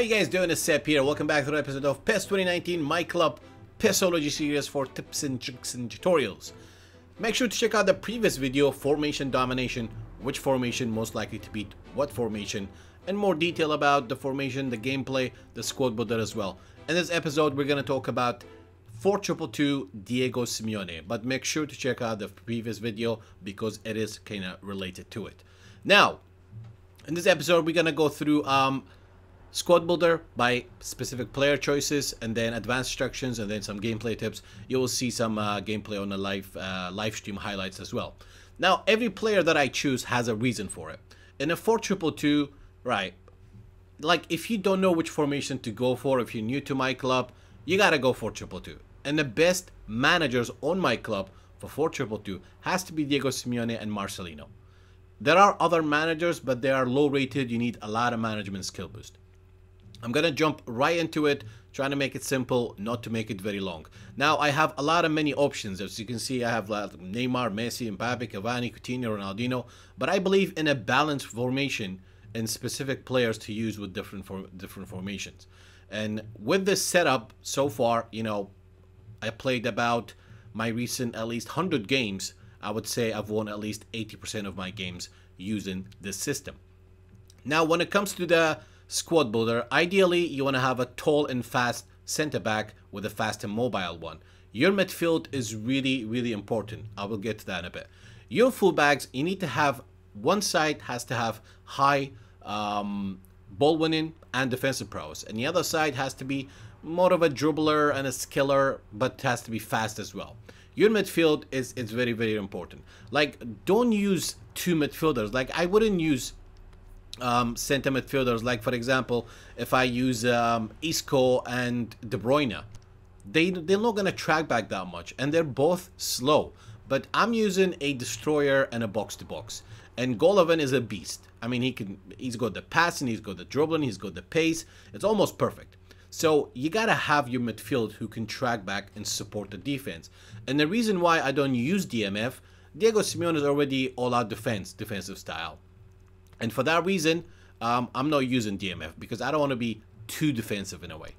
you guys doing? It's Sep here. Welcome back to another episode of PES 2019 myClub PESology series for tips and tricks and tutorials. Make sure to check out the previous video, Formation Domination, which formation most likely to beat what formation, and more detail about the formation, the gameplay, the squad builder as well. In this episode, we're going to talk about 4-2-2 Diego Simeone, but make sure to check out the previous video because it is kind of related to it. Now, in this episode, we're going to go through squad builder by specific player choices, and then advanced instructions, and then some gameplay tips. You will see some gameplay on the live stream highlights as well. Now, every player that I choose has a reason for it. In a 4-2-2, right, like if you don't know which formation to go for, if you're new to my club, you gotta go 4-2-2. And the best managers on my club for 4-2-2 has to be Diego Simeone and Marcelino. There are other managers, but they are low rated. You need a lot of management skill boost. I'm gonna jump right into it, trying to make it simple, not to make it very long. Now, I have many options. As you can see, I have Neymar, Messi, Mbappe, Cavani, Coutinho, Ronaldinho. But I believe in a balanced formation and specific players to use with different formations. And with this setup so far, you know, I played about my recent at least 100 games. I would say I've won at least 80% of my games using this system. Now, when it comes to the squad builder, ideally you want to have a tall and fast center back with a fast and mobile one. Your midfield is really important. I will get to that in a bit. Your fullbacks, you need to have one side has to have high ball winning and defensive prowess, and the other side has to be more of a dribbler and a skiller, but has to be fast as well. Your midfield is very important. Like, don't use two midfielders. Like, I wouldn't use center midfielders. Like, for example, if I use Isco and De Bruyne, they're not gonna track back that much, and they're both slow. But I'm using a destroyer and a box-to-box, and Golovin is a beast. I mean, he's got the passing, he's got the dribbling, he's got the pace. It's almost perfect. So you gotta have your midfield who can track back and support the defense. And the reason why I don't use DMF, Diego Simeone is already all-out defensive style. And for that reason, I'm not using DMF because I don't want to be too defensive in a way.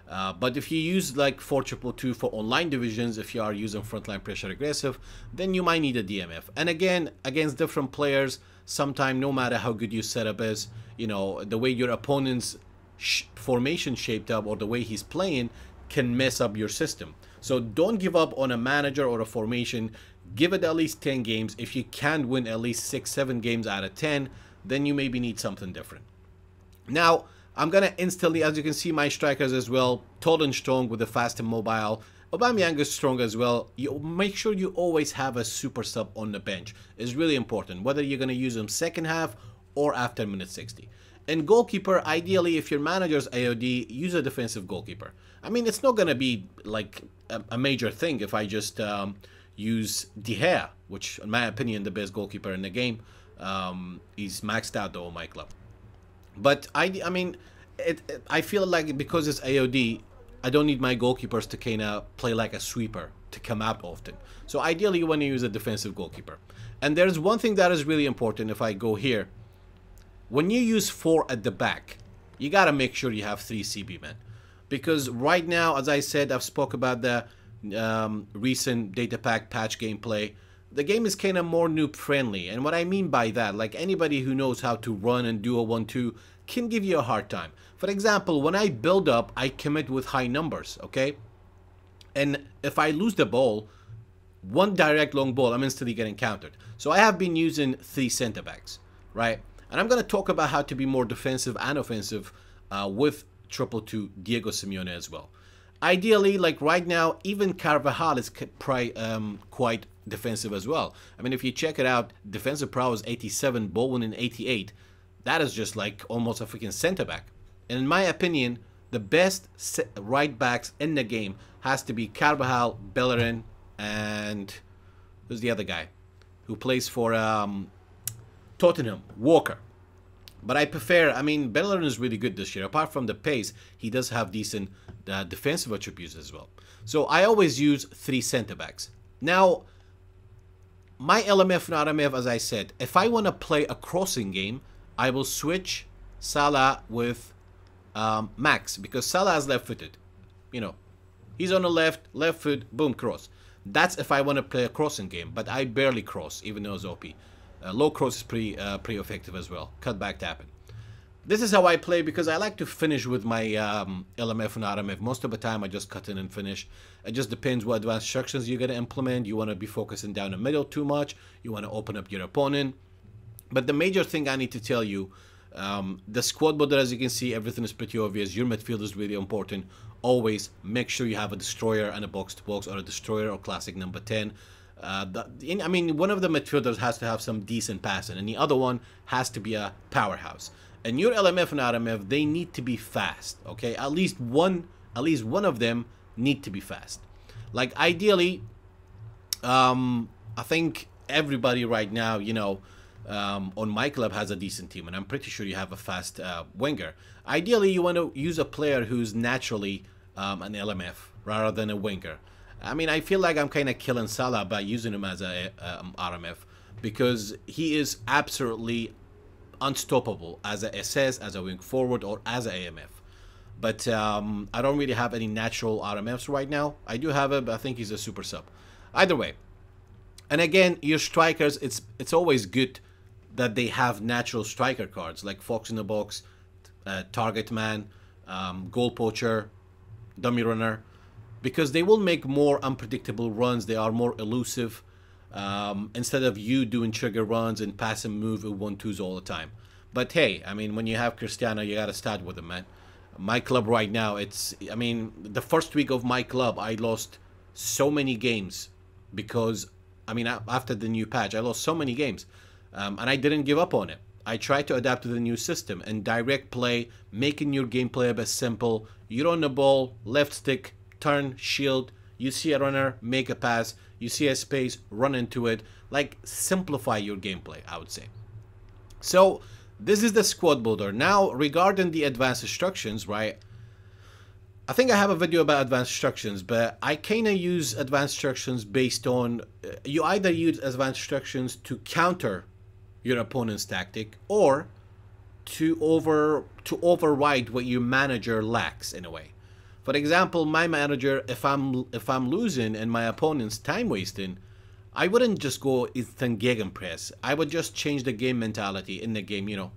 But if you use like 4-2-2 for online divisions, if you are using frontline pressure aggressive, then you might need a DMF. And again, against different players, sometimes no matter how good your setup is, you know, the way your opponent's formation shaped up or the way he's playing can mess up your system. So don't give up on a manager or a formation. Give it at least 10 games. If you can't win at least 6-7 games out of 10, then you maybe need something different. Now, I'm gonna instantly, as you can see, my strikers as well, tall and strong with the fast and mobile. Aubameyang is strong as well. You make sure you always have a super sub on the bench. It's really important, whether you're gonna use them second half or after minute 60. And goalkeeper, ideally, if your manager's AOD, use a defensive goalkeeper. I mean, it's not gonna be like a major thing if I just use De Gea, which, in my opinion, the best goalkeeper in the game. He's maxed out though on my club. But I mean, I feel like because it's AOD, I don't need my goalkeepers to kind of play like a sweeper to come out often. So ideally, you want to use a defensive goalkeeper. And there's one thing that is really important. If I go here, when you use 4 at the back, you got to make sure you have 3 CB men. Because right now, as I said, I've spoke about the recent data pack patch gameplay. The game is kind of more noob friendly, and what I mean by that, like anybody who knows how to run and do a 1-2 can give you a hard time. For example, when I build up, I commit with high numbers, okay? And if I lose the ball, one direct long ball, I'm instantly getting countered. So I have been using 3 center backs, right? And I'm going to talk about how to be more defensive and offensive with 2-2 Diego Simeone as well. Ideally, like right now, even Carvajal is quite defensive as well. I mean, if you check it out, defensive prowess 87, ball winning 88. That is just like almost a freaking center back. And in my opinion, the best right backs in the game has to be Carvajal, Bellerin, and who's the other guy who plays for Tottenham, Walker. But I prefer, I mean, Bellerin is really good this year. Apart from the pace, he does have decent defensive attributes as well. So I always use 3 center backs. Now, my LMF and RMF, as I said, if I want to play a crossing game, I will switch Salah with max, because Salah is left-footed. You know, he's on the left foot, boom, cross. That's if I want to play a crossing game, but I barely cross, even though it's OP. Low cross is pretty effective as well. Cut back tapping. This is how I play because I like to finish with my LMF and RMF. Most of the time I just cut in and finish. It just depends what advanced instructions you're going to implement. You want to be focusing down the middle too much. You want to open up your opponent. But the major thing I need to tell you, the squad builder, as you can see, everything is pretty obvious. Your midfield is really important. Always make sure you have a destroyer and a box-to-box, or a destroyer or classic number 10. I mean, one of the midfielders has to have some decent passing, and the other one has to be a powerhouse. And your LMF and RMF, they need to be fast, okay? At least one of them need to be fast. Like, ideally, I think everybody right now, you know, on myClub has a decent team, and I'm pretty sure you have a fast winger. Ideally, you want to use a player who's naturally an LMF rather than a winger. I mean, I feel like I'm kind of killing Salah by using him as a RMF, because he is absolutely unstoppable as a SS, as a wing forward, or as a AMF. But I don't really have any natural RMFs right now. I do have it, but I think he's a super sub. Either way. And again, your strikers, it's always good that they have natural striker cards like Fox in the Box, Target Man, Goal Poacher, Dummy Runner, because they will make more unpredictable runs. They are more elusive. Instead of you doing trigger runs and pass and move with 1-2s all the time. But hey, I mean, when you have Cristiano, you gotta start with him, man. myClub right now, I mean, the first week of myClub, I lost so many games because, I mean, after the new patch, I lost so many games, and I didn't give up on it. I tried to adapt to the new system and direct play, making your gameplay a bit simple. You're on the ball, left stick, turn, shield. You see a runner, make a pass. You see a space, run into it. Like, simplify your gameplay, I would say. So, this is the squad builder. Now, regarding the advanced instructions, right? I think I have a video about advanced instructions, but I kind of use advanced instructions based on... you either use advanced instructions to counter your opponent's tactic, or to override what your manager lacks, in a way. For example, my manager, if I'm losing and my opponent's time wasting, I wouldn't just go instant gegenpress. I would just change the game mentality in the game. You know,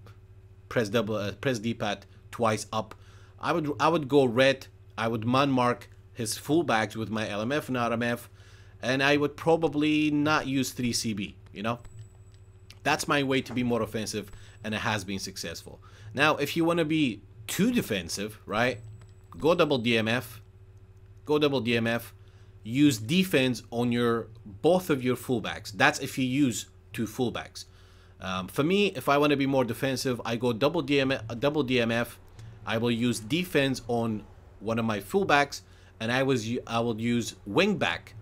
press D-pad twice up. I would go red. I would man mark his fullbacks with my LMF and RMF, and I would probably not use 3CB. You know, that's my way to be more offensive, and it has been successful. Now, if you want to be too defensive, right? Go double DMF. Go double DMF. Use defense on both of your fullbacks. That's if you use two fullbacks. For me, if I want to be more defensive, I go double DMF. I will use defense on one of my fullbacks, and I will use wingback.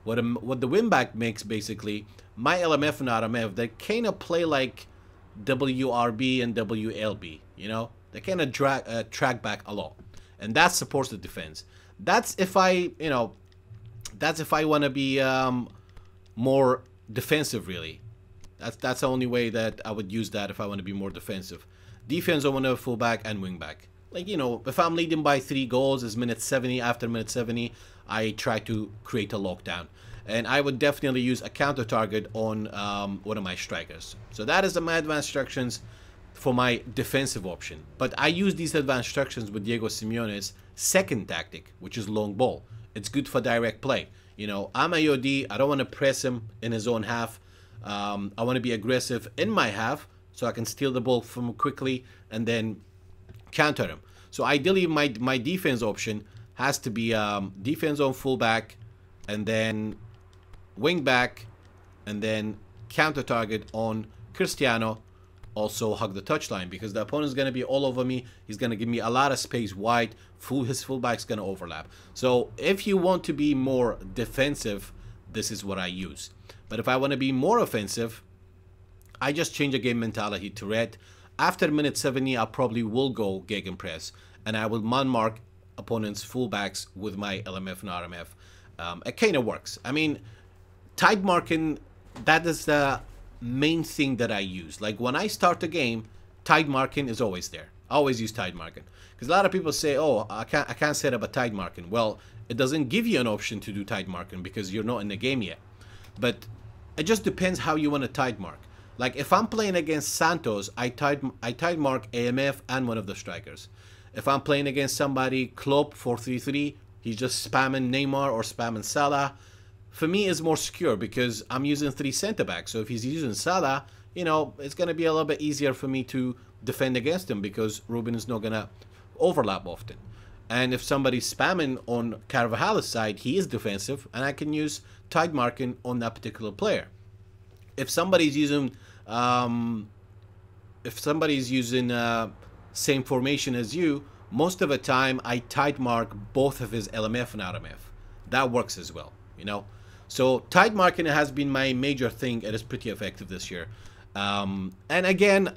What the wingback makes, basically, my LMF and RMF, they kind of play like WRB and WLB. You know, they kind of track back a lot, and that supports the defense. That's if I want to be more defensive, really. That's the only way that I would use that if I want to be more defensive. Defense on one of fullback and wingback. Like, you know, if I'm leading by 3 goals, it's minute 70. After minute 70, I try to create a lockdown. And I would definitely use a counter target on one of my strikers. So that is my advanced instructions for my defensive option. But I use these advanced instructions with Diego Simeone's second tactic, which is long ball. It's good for direct play. You know, I'm AOD. I don't want to press him in his own half. I want to be aggressive in my half so I can steal the ball from him quickly and then counter him. So ideally, my defense option has to be defense on fullback, and then wing back, and then counter target on Cristiano. Also hug the touchline, because the opponent's going to be all over me. He's going to give me a lot of space wide. His fullback's going to overlap. So if you want to be more defensive, this is what I use. But if I want to be more offensive, I just change the game mentality to red. After minute 70, I probably will go gegenpress, and I will man mark opponent's fullbacks with my LMF and RMF. It kind of works. I mean, tight marking, that is the main thing that I use. Like, when I start the game, tight marking is always there. I always use tide marking. Because a lot of people say, oh, I can't set up a tide marking. Well, it doesn't give you an option to do tide marking because you're not in the game yet. But it just depends how you want to tide mark. Like if I'm playing against Santos, I tide mark AMF and one of the strikers. If I'm playing against somebody, Klopp 4-3-3, he's just spamming Neymar or spamming Salah. For me, it's more secure because I'm using 3 center backs. So if he's using Salah, you know, it's going to be a little bit easier for me to defend against him because Ruben is not going to overlap often. And if somebody's spamming on Carvajal's side, he is defensive, and I can use tide marking on that particular player. If somebody's using same formation as you, most of the time I tide mark both of his LMF and RMF. That works as well, you know. So tide marking has been my major thing. It is pretty effective this year. And again,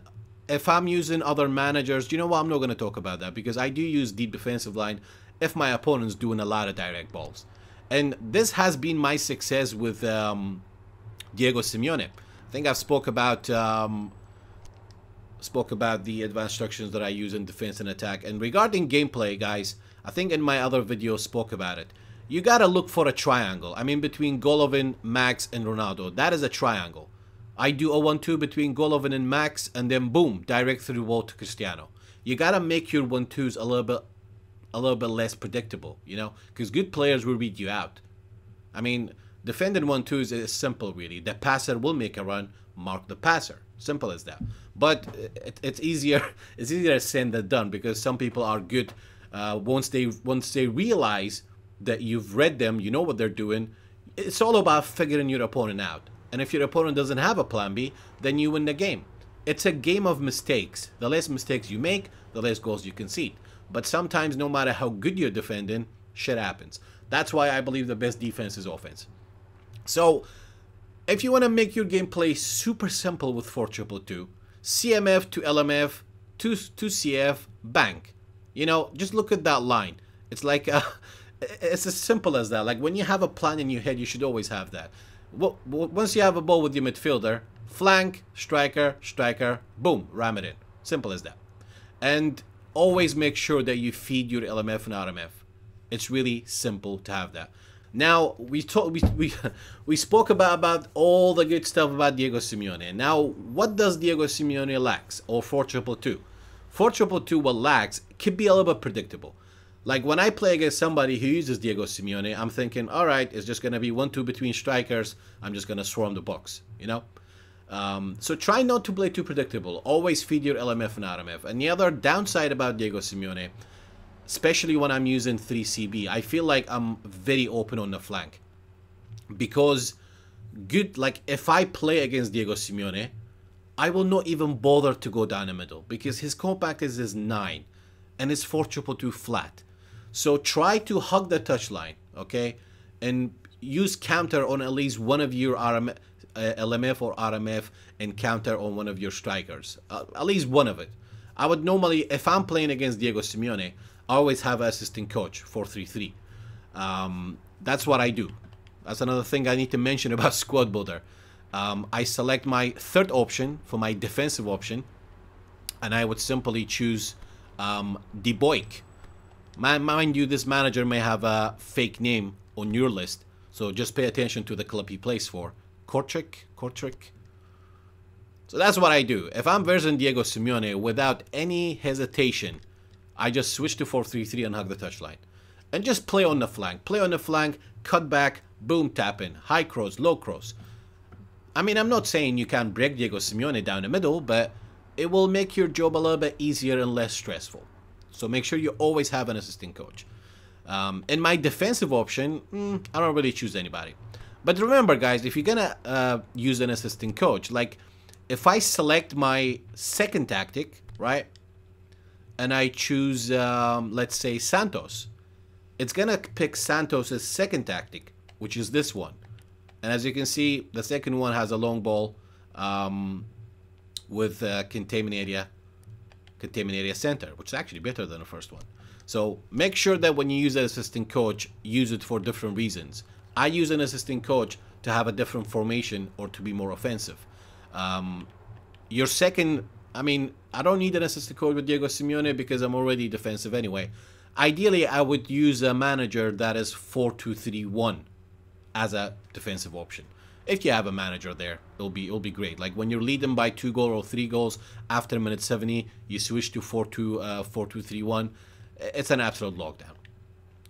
if I'm using other managers, you know what, I'm not going to talk about that because I do use deep defensive line if my opponent's doing a lot of direct balls. And this has been my success with Diego Simeone. I think I've spoke about the advanced instructions that I use in defense and attack. And regarding gameplay, guys, I think in my other video spoke about it. You got to look for a triangle. I mean, between Golovin, Max, and Ronaldo. That is a triangle. I do a 1-2 between Golovin and Max, and then boom, direct through wall to Cristiano. You gotta make your 1-2s a little bit less predictable, you know, because good players will read you out. I mean, defending 1-2s is simple, really. The passer will make a run, mark the passer. Simple as that. But it's easier. It's easier said than done because some people are good. Once they realize that you've read them, you know what they're doing. It's all about figuring your opponent out. And if your opponent doesn't have a plan B, then you win the game. It's a game of mistakes. The less mistakes you make, the less goals you concede. But sometimes, no matter how good you're defending, shit happens. That's why I believe the best defense is offense. So, if you want to make your gameplay super simple with 4-2-2, CMF to LMF to CF, bank. You know, just look at that line. It's like, it's as simple as that. Like when you have a plan in your head, you should always have that. Once you have a ball with your midfielder, flank, striker, striker, boom, ram it in. Simple as that. And always make sure that you feed your LMF and RMF. It's really simple to have that. Now, we spoke about all the good stuff about Diego Simeone. Now, what does Diego Simeone lacks, or 4-2-2? 4-2-2, what lacks, could be a little bit predictable. Like when I play against somebody who uses Diego Simeone, I'm thinking, all right, it's just going to be 1-2 between strikers. I'm just going to swarm the box, you know? So try not to play too predictable. Always feed your LMF and RMF. And the other downside about Diego Simeone, especially when I'm using 3CB, I feel like I'm very open on the flank. Because like if I play against Diego Simeone, I will not even bother to go down the middle because his compact is 9 and it's 4-2-2 flat. So try to hug the touchline, okay? And use counter on at least one of your LMF or RMF and counter on one of your strikers. At least one of it. I would normally, if I'm playing against Diego Simeone, I always have an assistant coach, 4-3-3. That's what I do. That's another thing I need to mention about Squad Builder. I select my third option for my defensive option, and I would simply choose De Boyk. Mind you, this manager may have a fake name on your list, so just pay attention to the club he plays for. Kortrijk. So that's what I do. If I'm versing Diego Simeone, without any hesitation, I just switch to 4-3-3 and hug the touchline. And just play on the flank. Play on the flank, cut back, boom, tap in. High cross, low cross. I mean, I'm not saying you can't break Diego Simeone down the middle, but it will make your job a little bit easier and less stressful. So make sure you always have an assistant coach. In my defensive option, I don't really choose anybody. But remember, guys, if you're gonna use an assistant coach, like if I select my second tactic, right, and I choose, let's say, Santos, it's gonna pick Santos' second tactic, which is this one. And as you can see, the second one has a long ball with containment area center, which is actually better than the first one. So make sure that when you use an assistant coach, use it for different reasons. I use an assistant coach to have a different formation or to be more offensive. Your second I mean, I don't need an assistant coach with Diego Simeone because I'm already defensive anyway. Ideally, I would use a manager that is 4-2-3-1 as a defensive option. If you have a manager there, it'll be great. Like when you're leading by 2 goals or 3 goals after minute 70, you switch to 4-2-3-1. It's an absolute lockdown.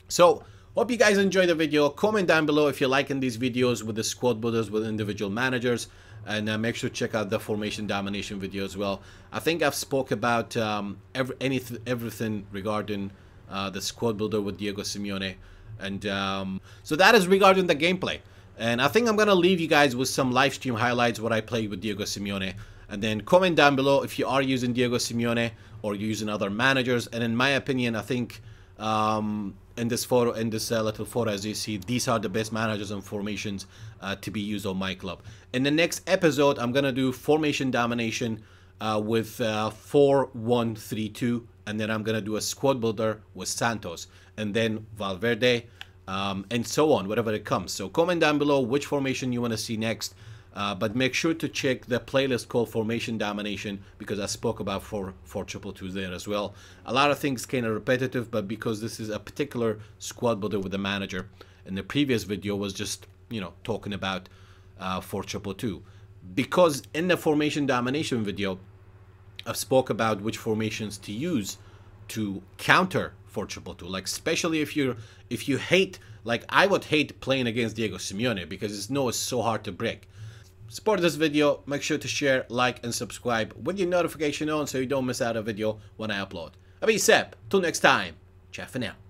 So, hope you guys enjoyed the video. Comment down below if you're liking these videos with the squad builders with individual managers. And make sure to check out the formation domination video as well. I think I've spoke about everything regarding the squad builder with Diego Simeone. And so that is regarding the gameplay. And I think I'm going to leave you guys with some live stream highlights what I played with Diego Simeone. And then comment down below if you are using Diego Simeone or you're using other managers. And in my opinion, I think in this photo, in this little photo, as you see, these are the best managers and formations to be used on myClub. In the next episode, I'm going to do formation domination with 4-1-3-2. And then I'm going to do a squad builder with Santos. And then Valverde. And so on, whatever it comes. So comment down below which formation you want to see next, but make sure to check the playlist called Formation Domination because I spoke about 4-2-2 there as well. A lot of things kind of repetitive, but because this is a particular squad builder with a manager, and the previous video was just, you know, talking about 4-2-2. Because in the Formation Domination video, I've spoke about which formations to use to counter 4-2-2, like especially if you hate, like I would hate playing against Diego Simeone because it's so hard to break. Support this video, make sure to share, like and subscribe with your notification on so you don't miss out a video when I upload. I'll be Sep, till next time, ciao for now.